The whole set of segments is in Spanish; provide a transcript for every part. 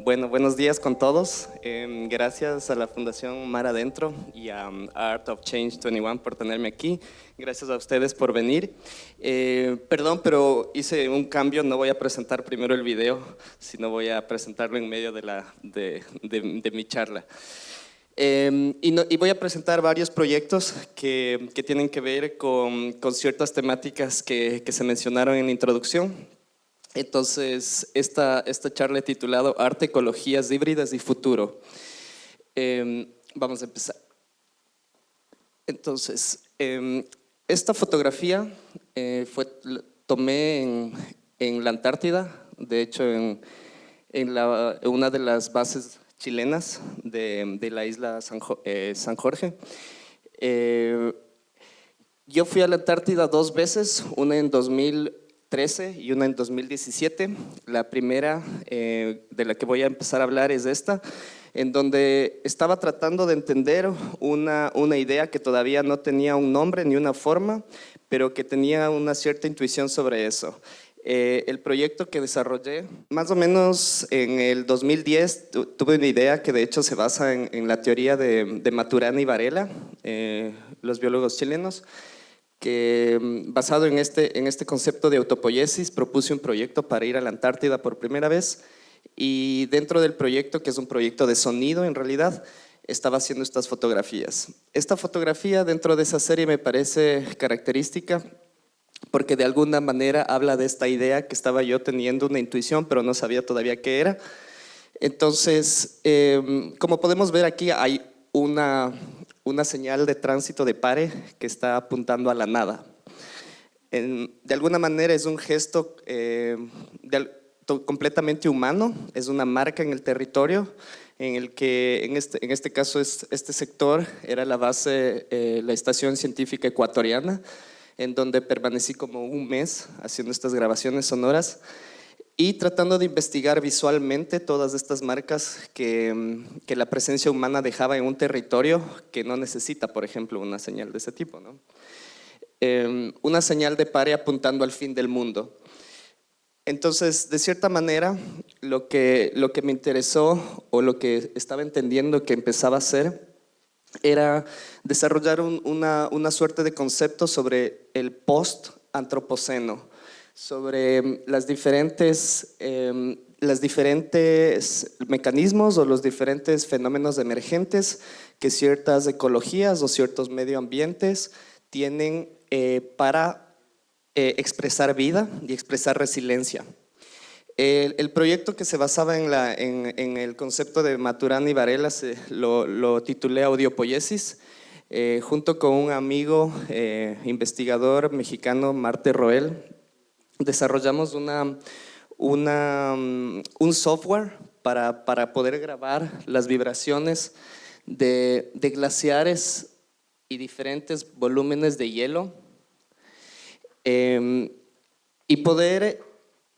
Bueno, buenos días con todos. Gracias a la Fundación Mar Adentro y a Art of Change 21 por tenerme aquí. Gracias a ustedes por venir. Perdón, pero hice un cambio. No voy a presentar primero el video, sino voy a presentarlo en medio de mi charla. Y voy a presentar varios proyectos que tienen que ver con ciertas temáticas que se mencionaron en la introducción. Entonces, esta charla he titulado Arte, Ecologías Híbridas y Futuro. Vamos a empezar. Entonces, esta fotografía tomé en la Antártida, de hecho en una de las bases chilenas de la isla San Jorge. Yo fui a la Antártida 2 veces, una en 2013 y una en 2017. La primera de la que voy a empezar a hablar es esta, en donde estaba tratando de entender una idea que todavía no tenía un nombre ni una forma, pero que tenía una cierta intuición sobre eso. El proyecto que desarrollé, más o menos en el 2010, tuve una idea que de hecho se basa en la teoría de Maturana y Varela, los biólogos chilenos, que basado en este concepto de autopoiesis propuse un proyecto para ir a la Antártida por primera vez, y dentro del proyecto, que es un proyecto de sonido en realidad, estaba haciendo estas fotografías. Esta fotografía dentro de esa serie me parece característica porque de alguna manera habla de esta idea que estaba yo teniendo una intuición pero no sabía todavía qué era. Entonces, como podemos ver aquí hay una señal de tránsito de pare que está apuntando a la nada. De alguna manera es un gesto completamente humano, es una marca en el territorio en el que en este caso este sector era la base, la Estación Científica Ecuatoriana, en donde permanecí como un mes haciendo estas grabaciones sonoras y tratando de investigar visualmente todas estas marcas que la presencia humana dejaba en un territorio que no necesita, por ejemplo, una señal de ese tipo, ¿no? Una señal de pare apuntando al fin del mundo. Entonces, de cierta manera, lo que me interesó o lo que estaba entendiendo que empezaba a hacer era desarrollar una suerte de concepto sobre el post-antropoceno, sobre las diferentes mecanismos o los diferentes fenómenos emergentes que ciertas ecologías o ciertos medioambientes tienen para expresar vida y expresar resiliencia. El proyecto que se basaba en el concepto de Maturana y Varela lo titulé Audiopoiesis, junto con un amigo investigador mexicano, Marte Roel. Desarrollamos un software para poder grabar las vibraciones de glaciares y diferentes volúmenes de hielo, y poder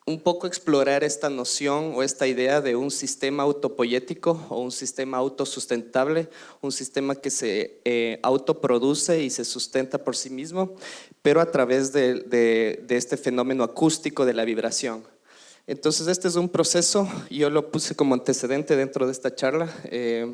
un poco explorar esta noción o esta idea de un sistema autopoyético o un sistema autosustentable, un sistema que se autoproduce y se sustenta por sí mismo, pero a través de este fenómeno acústico de la vibración. Entonces este es un proceso, yo lo puse como antecedente dentro de esta charla.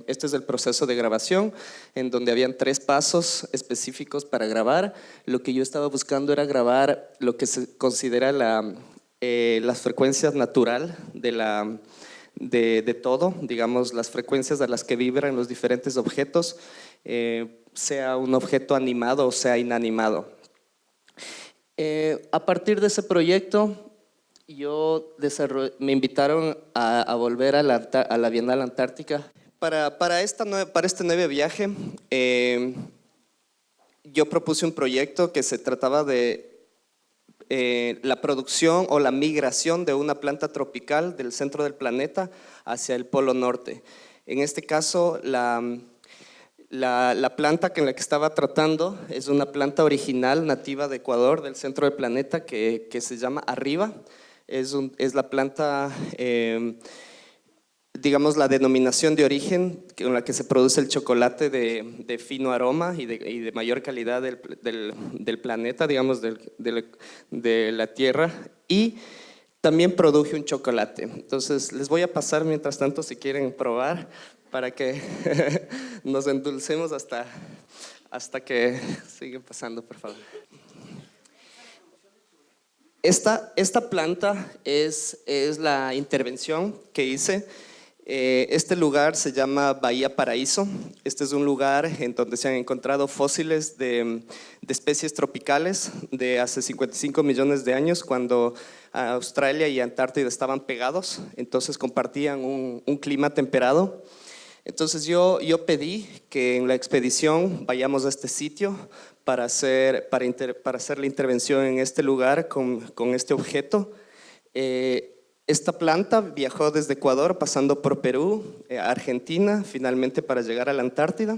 Este es el proceso de grabación, en donde habían 3 pasos específicos para grabar. Lo que yo estaba buscando era grabar lo que se considera las frecuencias natural de todo, digamos las frecuencias a las que vibran los diferentes objetos, sea un objeto animado o sea inanimado. A partir de ese proyecto me invitaron a volver a la Bienal Antártica. Para este nuevo viaje, yo propuse un proyecto que se trataba de la producción o la migración de una planta tropical del centro del planeta hacia el Polo Norte. En este caso, la planta en la que estaba tratando es una planta original nativa de Ecuador, del centro del planeta, que se llama Arriba. Es la planta, digamos, la denominación de origen con la que se produce el chocolate de fino aroma y de mayor calidad del planeta, digamos, de la Tierra. Y también produje un chocolate. Entonces les voy a pasar mientras tanto si quieren probar para que nos endulcemos hasta que sigan pasando, por favor. Esta planta es la intervención que hice. Este lugar se llama Bahía Paraíso. Este es un lugar en donde se han encontrado fósiles de especies tropicales de hace 55 millones de años, cuando Australia y Antártida estaban pegados, entonces compartían un clima temperado. Entonces yo pedí que en la expedición vayamos a este sitio para hacer la intervención en este lugar con este objeto. Esta planta viajó desde Ecuador, pasando por Perú, Argentina, finalmente para llegar a la Antártida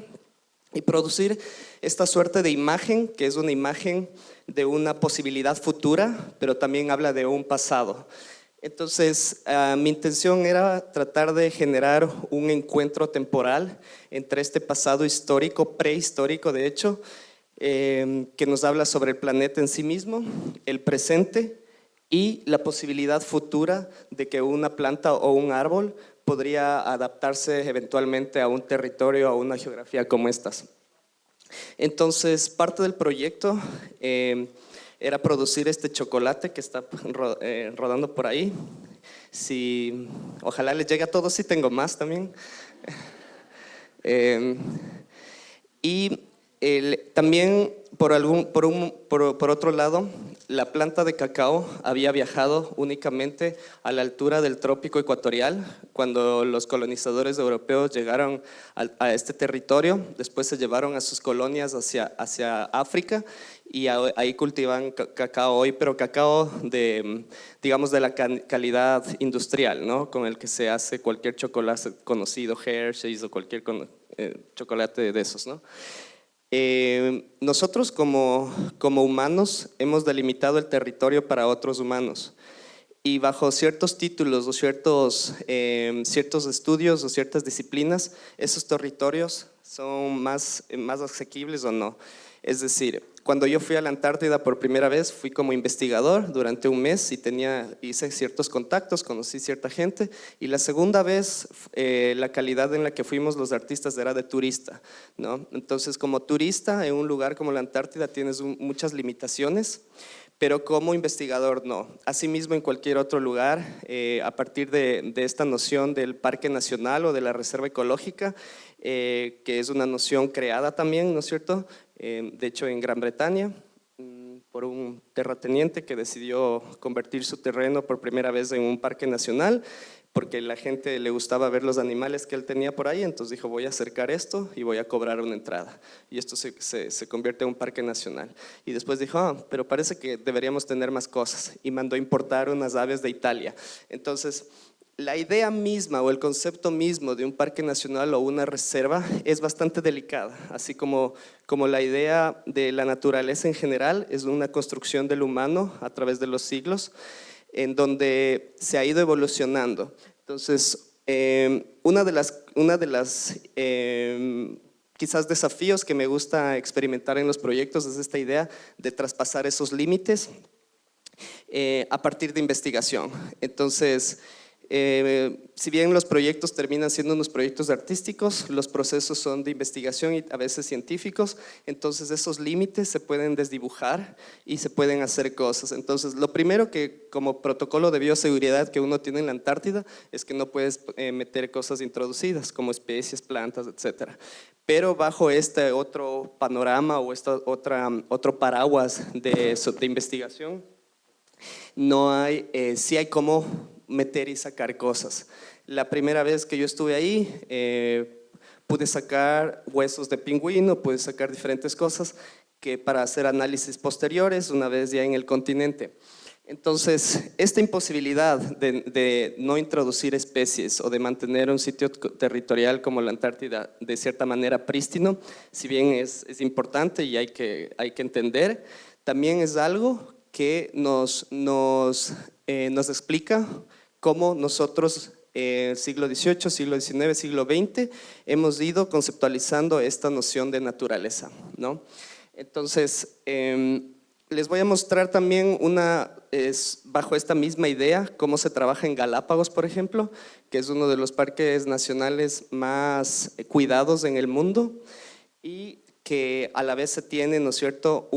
y producir esta suerte de imagen, que es una imagen de una posibilidad futura, pero también habla de un pasado. Entonces, mi intención era tratar de generar un encuentro temporal entre este pasado histórico, prehistórico de hecho, que nos habla sobre el planeta en sí mismo, el presente y la posibilidad futura de que una planta o un árbol podría adaptarse eventualmente a un territorio, a una geografía como estas. Entonces, parte del proyecto era producir este chocolate que está rodando por ahí. Ojalá les llegue a todos, si tengo más también. También por otro lado, la planta de cacao había viajado únicamente a la altura del trópico ecuatorial cuando los colonizadores europeos llegaron a este territorio. Después se llevaron a sus colonias hacia África y ahí cultivan cacao hoy, pero cacao digamos de la calidad industrial, ¿no? Con el que se hace cualquier chocolate conocido, Hershey's o cualquier chocolate de esos, ¿no? Nosotros como humanos hemos delimitado el territorio para otros humanos y bajo ciertos títulos o ciertos estudios o ciertas disciplinas, esos territorios son más asequibles o no. Es decir, cuando yo fui a la Antártida por primera vez, fui como investigador durante un mes y hice ciertos contactos, conocí cierta gente, y la segunda vez la calidad en la que fuimos los artistas era de turista, ¿no? Entonces, como turista en un lugar como la Antártida tienes muchas limitaciones, pero como investigador no. Asimismo, en cualquier otro lugar, a partir de esta noción del Parque Nacional o de la Reserva Ecológica, que es una noción creada también, ¿no es cierto? De hecho, en Gran Bretaña, por un terrateniente que decidió convertir su terreno por primera vez en un parque nacional, porque a la gente le gustaba ver los animales que él tenía por ahí, entonces dijo, voy a acercar esto y voy a cobrar una entrada. Y esto se convierte en un parque nacional. Y después dijo, pero parece que deberíamos tener más cosas, y mandó importar unas aves de Italia. Entonces, la idea misma o el concepto mismo de un parque nacional o una reserva es bastante delicada, así como la idea de la naturaleza en general es una construcción del humano a través de los siglos, en donde se ha ido evolucionando. Entonces, una de las quizás desafíos que me gusta experimentar en los proyectos es esta idea de traspasar esos límites a partir de investigación. Entonces, si bien los proyectos terminan siendo unos proyectos artísticos, los procesos son de investigación y a veces científicos, entonces esos límites se pueden desdibujar y se pueden hacer cosas. Entonces, lo primero que como protocolo de bioseguridad que uno tiene en la Antártida es que no puedes meter cosas introducidas como especies, plantas, etcétera. Pero bajo este otro panorama o otro paraguas de investigación, sí hay cómo meter y sacar cosas. La primera vez que yo estuve ahí, pude sacar huesos de pingüino, pude sacar diferentes cosas que para hacer análisis posteriores una vez ya en el continente. Entonces, esta imposibilidad de no introducir especies o de mantener un sitio territorial como la Antártida de cierta manera prístino, si bien es importante y hay que entender, también es algo que nos explica cómo nosotros, siglo XVIII, siglo XIX, siglo XX, hemos ido conceptualizando esta noción de naturaleza, ¿no? Entonces, Les voy a mostrar también bajo esta misma idea, cómo se trabaja en Galápagos, por ejemplo, que es uno de los parques nacionales más cuidados en el mundo y que a la vez se tiene, ¿no es cierto?,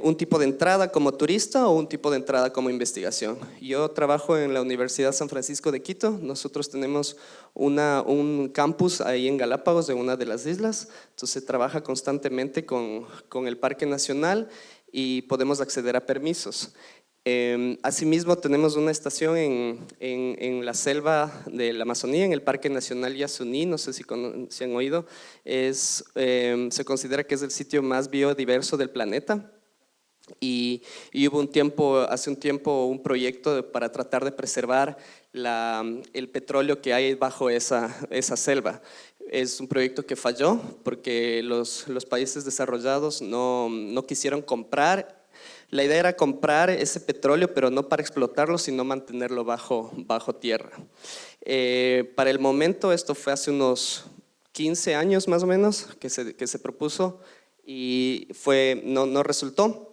un tipo de entrada como turista o un tipo de entrada como investigación. Yo trabajo en la Universidad San Francisco de Quito. Nosotros tenemos un campus ahí en Galápagos, de una de las islas. Entonces se trabaja constantemente con el Parque Nacional y podemos acceder a permisos. Asimismo, tenemos una estación en la selva de la Amazonía, en el Parque Nacional Yasuní, no sé si han oído. Se considera que es el sitio más biodiverso del planeta. Y hubo hace un tiempo un proyecto para tratar de preservar el petróleo que hay bajo esa selva. Es un proyecto que falló porque los países desarrollados no quisieron comprar. La idea era comprar ese petróleo, pero no para explotarlo, sino mantenerlo bajo tierra. Para el momento, esto fue hace unos 15 años más o menos que se propuso y no resultó.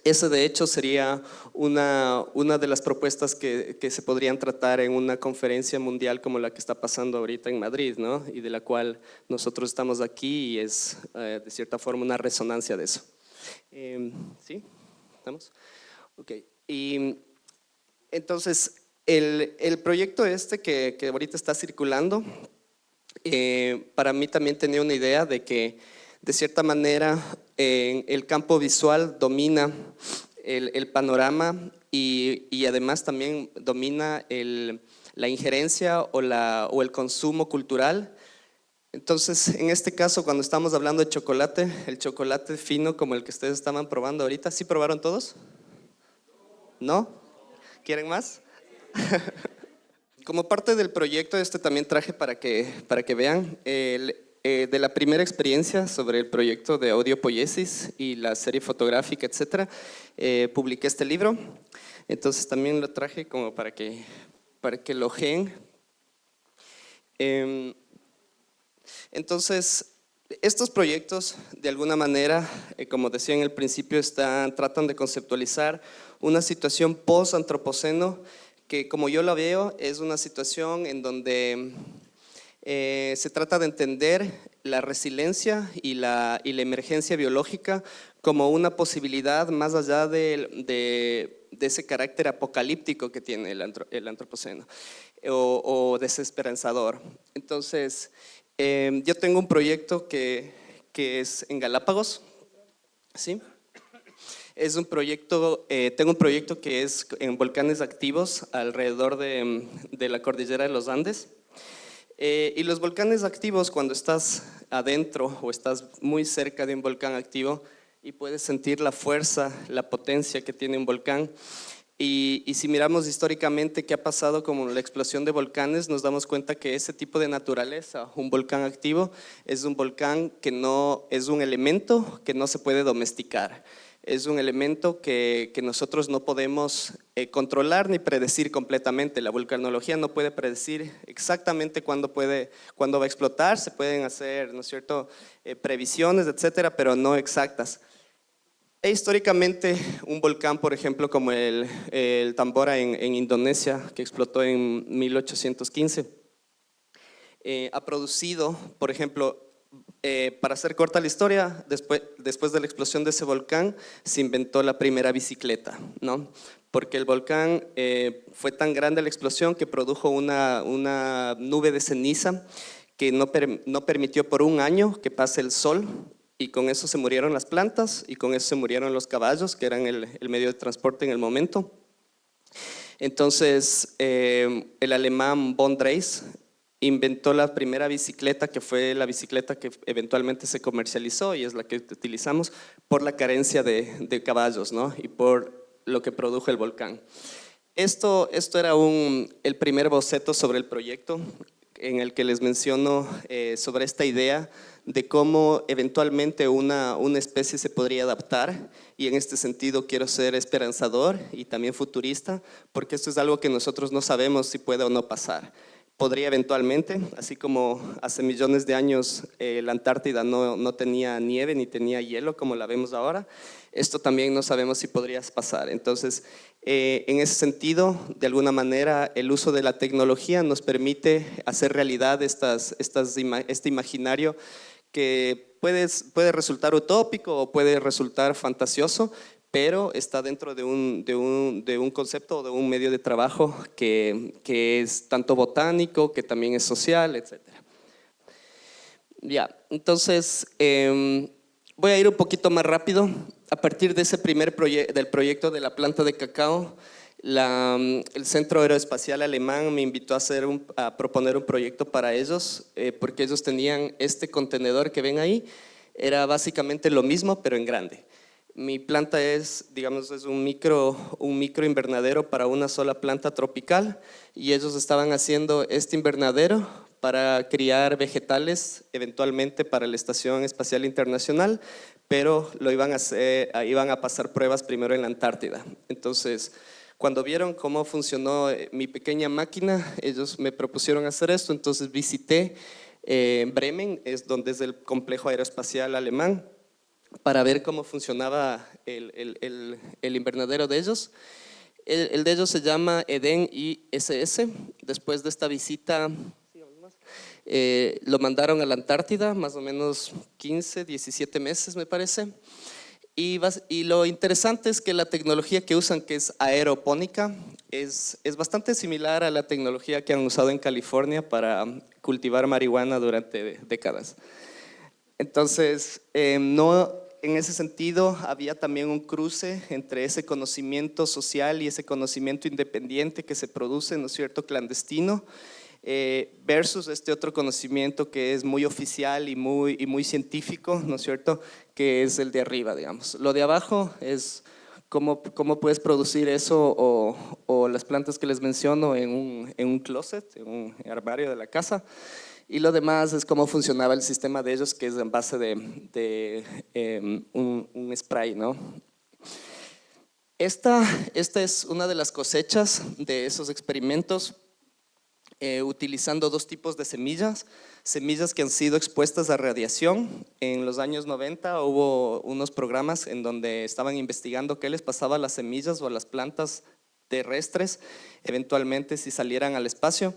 Eso de hecho sería una de las propuestas que se podrían tratar en una conferencia mundial como la que está pasando ahorita en Madrid, ¿no? Y de la cual nosotros estamos aquí y es de cierta forma una resonancia de eso. ¿Sí? ¿Estamos? Ok. Y entonces el proyecto que ahorita está circulando, para mí también tenía una idea de que de cierta manera el campo visual domina el panorama y además también domina la injerencia o el consumo cultural. Entonces, en este caso, cuando estamos hablando de chocolate, el chocolate fino como el que ustedes estaban probando ahorita, ¿sí probaron todos? ¿No? ¿Quieren más? Como parte del proyecto, también traje para que vean de la primera experiencia sobre el proyecto de Audiopoiesis y la serie fotográfica, etcétera. Publiqué este libro, entonces también lo traje como para que lo ojeen. Entonces, estos proyectos, de alguna manera, como decía en el principio, tratan de conceptualizar una situación post-antropoceno que, como yo la veo, es una situación en donde se trata de entender la resiliencia y la emergencia biológica como una posibilidad más allá de ese carácter apocalíptico que tiene el antropoceno o desesperanzador. Entonces, yo tengo un proyecto que es en Galápagos, ¿sí? Tengo un proyecto que es en volcanes activos alrededor de la cordillera de los Andes. Y los volcanes activos, cuando estás adentro o estás muy cerca de un volcán activo y puedes sentir la fuerza, la potencia que tiene un volcán, y si miramos históricamente qué ha pasado con la explosión de volcanes, nos damos cuenta que ese tipo de naturaleza, un volcán activo, es un volcán que no es un elemento que no se puede domesticar. Es un elemento que nosotros no podemos controlar ni predecir completamente. La vulcanología no puede predecir exactamente cuándo va a explotar. Se pueden hacer, ¿no es cierto?, previsiones, etcétera, pero no exactas. Históricamente, un volcán, por ejemplo, como el Tambora en Indonesia, que explotó en 1815, ha producido, por ejemplo, para hacer corta la historia, después de la explosión de ese volcán, se inventó la primera bicicleta, ¿no? Porque el volcán fue tan grande la explosión que produjo una nube de ceniza que no permitió por un año que pase el sol, y con eso se murieron las plantas y con eso se murieron los caballos, que eran el medio de transporte en el momento. Entonces, el alemán von Dreis inventó la primera bicicleta, que fue la bicicleta que eventualmente se comercializó y es la que utilizamos por la carencia de caballos, ¿no? Y por lo que produjo el volcán. Esto era el primer boceto sobre el proyecto, en el que les menciono sobre esta idea de cómo eventualmente una especie se podría adaptar, y en este sentido quiero ser esperanzador y también futurista, porque esto es algo que nosotros no sabemos si puede o no pasar. podría eventualmente, así como hace millones de años la Antártida no tenía nieve ni tenía hielo como la vemos ahora, esto también no sabemos si podría pasar. Entonces, en ese sentido, de alguna manera, el uso de la tecnología nos permite hacer realidad este imaginario que puede resultar utópico o puede resultar fantasioso, pero está dentro de un concepto o de un medio de trabajo que es tanto botánico, que también es social, etc. Ya, entonces voy a ir un poquito más rápido. A partir de ese del proyecto de la planta de cacao, el Centro Aeroespacial Alemán me invitó a proponer un proyecto para ellos, porque ellos tenían este contenedor que ven ahí, era básicamente lo mismo pero en grande. Mi planta es, digamos, es un micro invernadero para una sola planta tropical y ellos estaban haciendo este invernadero para criar vegetales eventualmente para la Estación Espacial Internacional, pero iban a pasar pruebas primero en la Antártida. Entonces, cuando vieron cómo funcionó mi pequeña máquina, ellos me propusieron hacer esto, entonces visité Bremen, donde es el complejo aeroespacial alemán, para ver cómo funcionaba el invernadero de ellos. El de ellos se llama Eden ISS. Después de esta visita, lo mandaron a la Antártida, más o menos 15, 17 meses me parece. Y lo interesante es que la tecnología que usan, que es aeropónica, es bastante similar a la tecnología que han usado en California para cultivar marihuana durante décadas. Entonces, en ese sentido, había también un cruce entre ese conocimiento social y ese conocimiento independiente que se produce, ¿no es cierto?, clandestino, versus este otro conocimiento que es muy oficial y muy científico, ¿no es cierto?, que es el de arriba, digamos. Lo de abajo es cómo puedes producir eso o las plantas que les menciono en un closet, en un armario de la casa. Y lo demás es cómo funcionaba el sistema de ellos, que es en base de un spray, ¿no? Esta es una de las cosechas de esos experimentos, utilizando dos tipos de semillas que han sido expuestas a radiación. En los años 90 hubo unos programas en donde estaban investigando qué les pasaba a las semillas o a las plantas terrestres, eventualmente si salieran al espacio.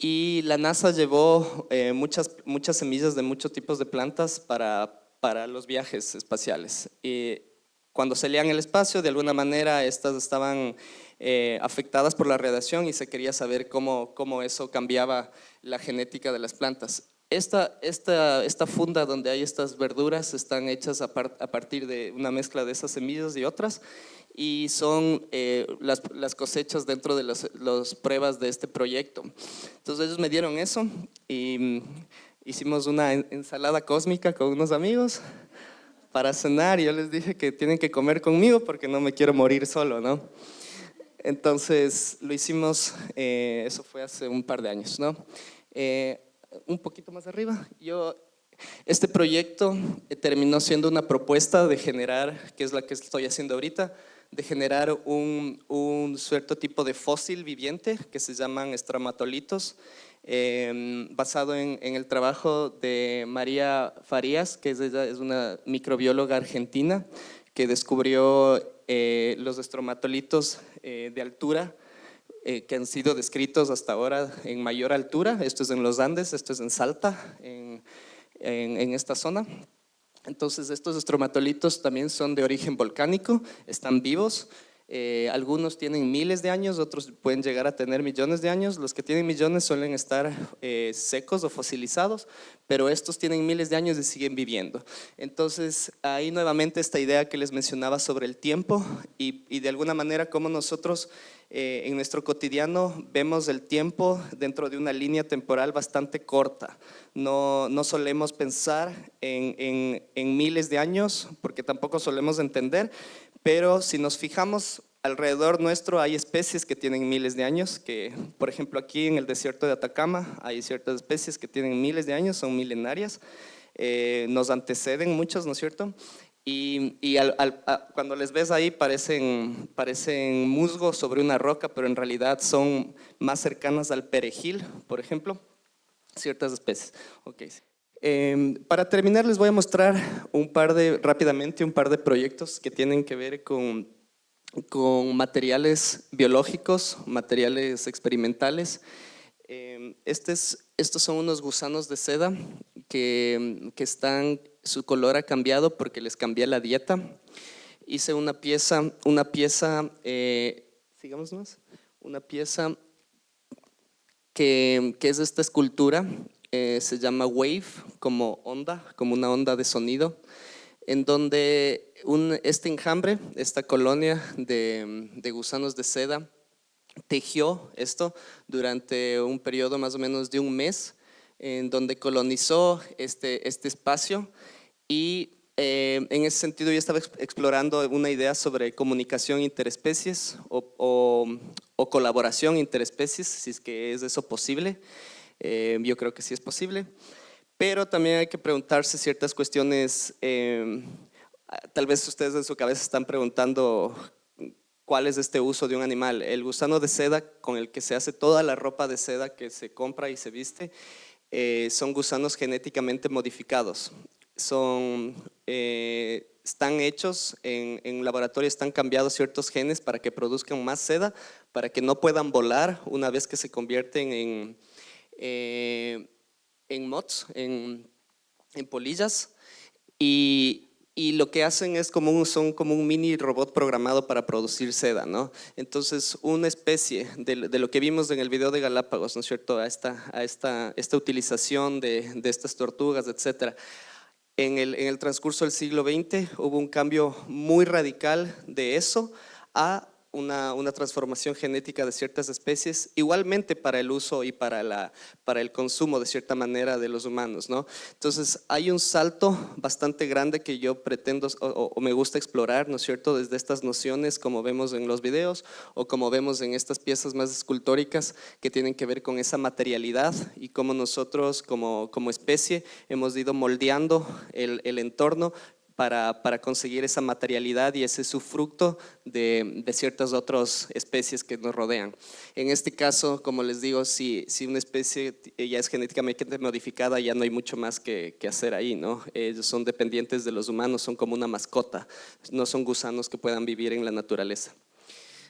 Y la NASA llevó muchas semillas de muchos tipos de plantas para los viajes espaciales. Y cuando salían al espacio, de alguna manera, estas estaban afectadas por la radiación y se quería saber cómo eso cambiaba la genética de las plantas. Esta funda donde hay estas verduras están hechas a partir de una mezcla de esas semillas y otras, y son las cosechas dentro de las pruebas de este proyecto. Entonces ellos me dieron eso y hicimos una ensalada cósmica con unos amigos para cenar, y yo les dije que tienen que comer conmigo porque no me quiero morir solo, ¿no? Entonces lo hicimos, eso fue hace un par de años, ¿no? Un poquito más arriba, este proyecto terminó siendo una propuesta de generar, que es la que estoy haciendo ahorita, de generar un cierto tipo de fósil viviente que se llaman estromatolitos, basado en el trabajo de María Farías, que es una microbióloga argentina que descubrió los estromatolitos de altura, que han sido descritos hasta ahora en mayor altura. Esto es en los Andes, esto es en Salta, en esta zona. Entonces estos estromatolitos también son de origen volcánico, están vivos. Algunos tienen miles de años, otros pueden llegar a tener millones de años. Los que tienen millones suelen estar secos o fosilizados, pero estos tienen miles de años y siguen viviendo. Entonces ahí nuevamente esta idea que les mencionaba sobre el tiempo y de alguna manera cómo nosotros en nuestro cotidiano vemos el tiempo dentro de una línea temporal bastante corta. No solemos pensar en miles de años porque tampoco solemos entender, pero si nos fijamos alrededor nuestro hay especies que tienen miles de años, que por ejemplo aquí en el desierto de Atacama hay ciertas especies que tienen miles de años, son milenarias, nos anteceden muchas, ¿no es cierto? Cuando les ves ahí parecen musgo sobre una roca, pero en realidad son más cercanas al perejil, por ejemplo, ciertas especies. Okay. Para terminar les voy a mostrar rápidamente un par de proyectos que tienen que ver con materiales biológicos, materiales experimentales. Estos son unos gusanos de seda que su color ha cambiado porque les cambié la dieta. Hice una pieza, sigamos más, una pieza que es esta escultura, se llama Wave, como onda, como una onda de sonido, en donde este enjambre, esta colonia de gusanos de seda, tejió esto durante un periodo más o menos de un mes, en donde colonizó este espacio y en ese sentido yo estaba explorando una idea sobre comunicación interespecies o colaboración interespecies, si es que es eso posible. Yo creo que sí es posible, pero también hay que preguntarse ciertas cuestiones. Tal vez ustedes en su cabeza están preguntando cuál es este uso de un animal. El gusano de seda con el que se hace toda la ropa de seda que se compra y se viste, son gusanos genéticamente modificados. Están hechos en un laboratorio, están cambiados ciertos genes para que produzcan más seda, para que no puedan volar una vez que se convierten en moths, en polillas, y lo que hacen es son como un mini robot programado para producir seda, ¿no? Entonces, una especie de lo que vimos en el video de Galápagos, ¿no es cierto? A esta utilización de estas tortugas, etcétera. En el transcurso del siglo XX hubo un cambio muy radical de eso a una transformación genética de ciertas especies, igualmente para el uso y para el consumo de cierta manera de los humanos, ¿no? Entonces hay un salto bastante grande que yo pretendo o me gusta explorar, ¿no es cierto?, desde estas nociones como vemos en los videos o como vemos en estas piezas más escultóricas que tienen que ver con esa materialidad y cómo nosotros como especie hemos ido moldeando el entorno para conseguir esa materialidad y ese sufructo de ciertas otras especies que nos rodean. En este caso, como les digo, si una especie ya es genéticamente modificada, ya no hay mucho más que hacer ahí, ¿no? Ellos son dependientes de los humanos, son como una mascota, no son gusanos que puedan vivir en la naturaleza.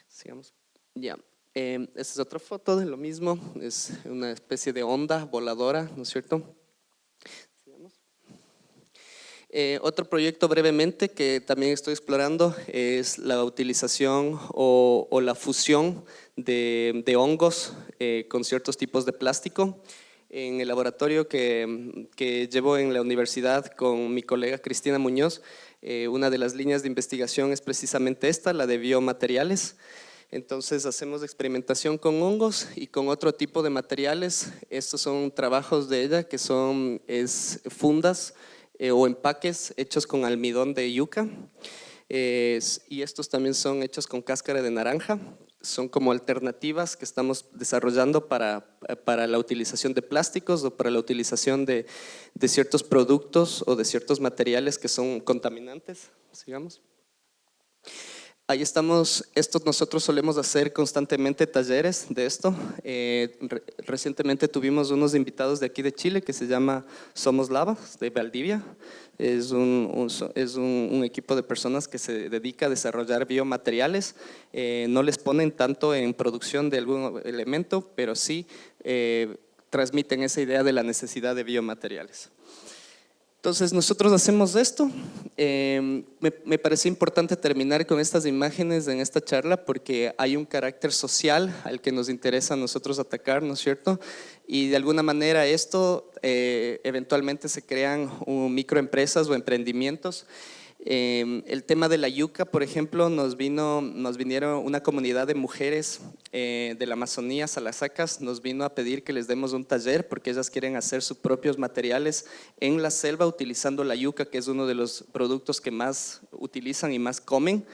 Sigamos. Ya. Esta es otra foto de lo mismo, es una especie de onda voladora, ¿no es cierto? Otro proyecto brevemente que también estoy explorando es la utilización o la fusión de hongos con ciertos tipos de plástico. En el laboratorio que llevo en la universidad con mi colega Cristina Muñoz, una de las líneas de investigación es precisamente esta, la de biomateriales. Entonces hacemos experimentación con hongos y con otro tipo de materiales. Estos son trabajos de ella que son fundas o empaques hechos con almidón de yuca, y estos también son hechos con cáscara de naranja. Son como alternativas que estamos desarrollando para la utilización de plásticos o para la utilización de ciertos productos o de ciertos materiales que son contaminantes, digamos. Ahí estamos, nosotros solemos hacer constantemente talleres de esto. Recientemente tuvimos unos invitados de aquí de Chile que se llama Somos Lava, de Valdivia. Es un equipo de personas que se dedica a desarrollar biomateriales. No les ponen tanto en producción de algún elemento, pero sí transmiten esa idea de la necesidad de biomateriales. Entonces nosotros hacemos esto. Me parece importante terminar con estas imágenes en esta charla porque hay un carácter social al que nos interesa a nosotros atacar, ¿no es cierto? Y de alguna manera esto eventualmente se crean microempresas o emprendimientos. El tema de la yuca, por ejemplo, nos vinieron una comunidad de mujeres de la Amazonía, Salasacas, nos vino a pedir que les demos un taller porque ellas quieren hacer sus propios materiales en la selva utilizando la yuca, que es uno de los productos que más utilizan y más comen.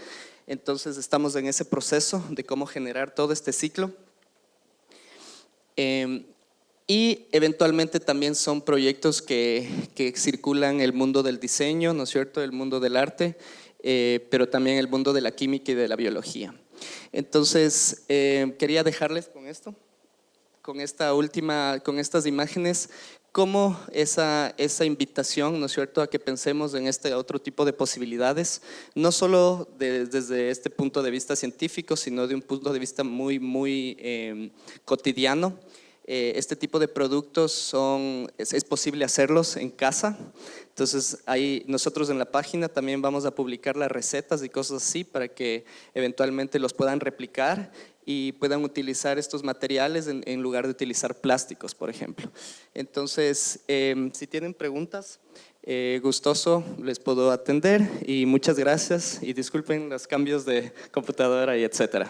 Entonces estamos en ese proceso de cómo generar todo este ciclo. Y eventualmente también son proyectos que circulan el mundo del diseño, ¿no es cierto?, el mundo del arte, pero también el mundo de la química y de la biología. Entonces, quería dejarles con esto, con estas imágenes, como esa invitación, ¿no es cierto?, a que pensemos en este otro tipo de posibilidades, no solo desde este punto de vista científico, sino de un punto de vista muy cotidiano. Este tipo de productos es posible hacerlos en casa. Entonces, nosotros en la página también vamos a publicar las recetas y cosas así para que eventualmente los puedan replicar y puedan utilizar estos materiales en lugar de utilizar plásticos, por ejemplo. Entonces, si tienen preguntas, gustoso les puedo atender y muchas gracias y disculpen los cambios de computadora y etcétera.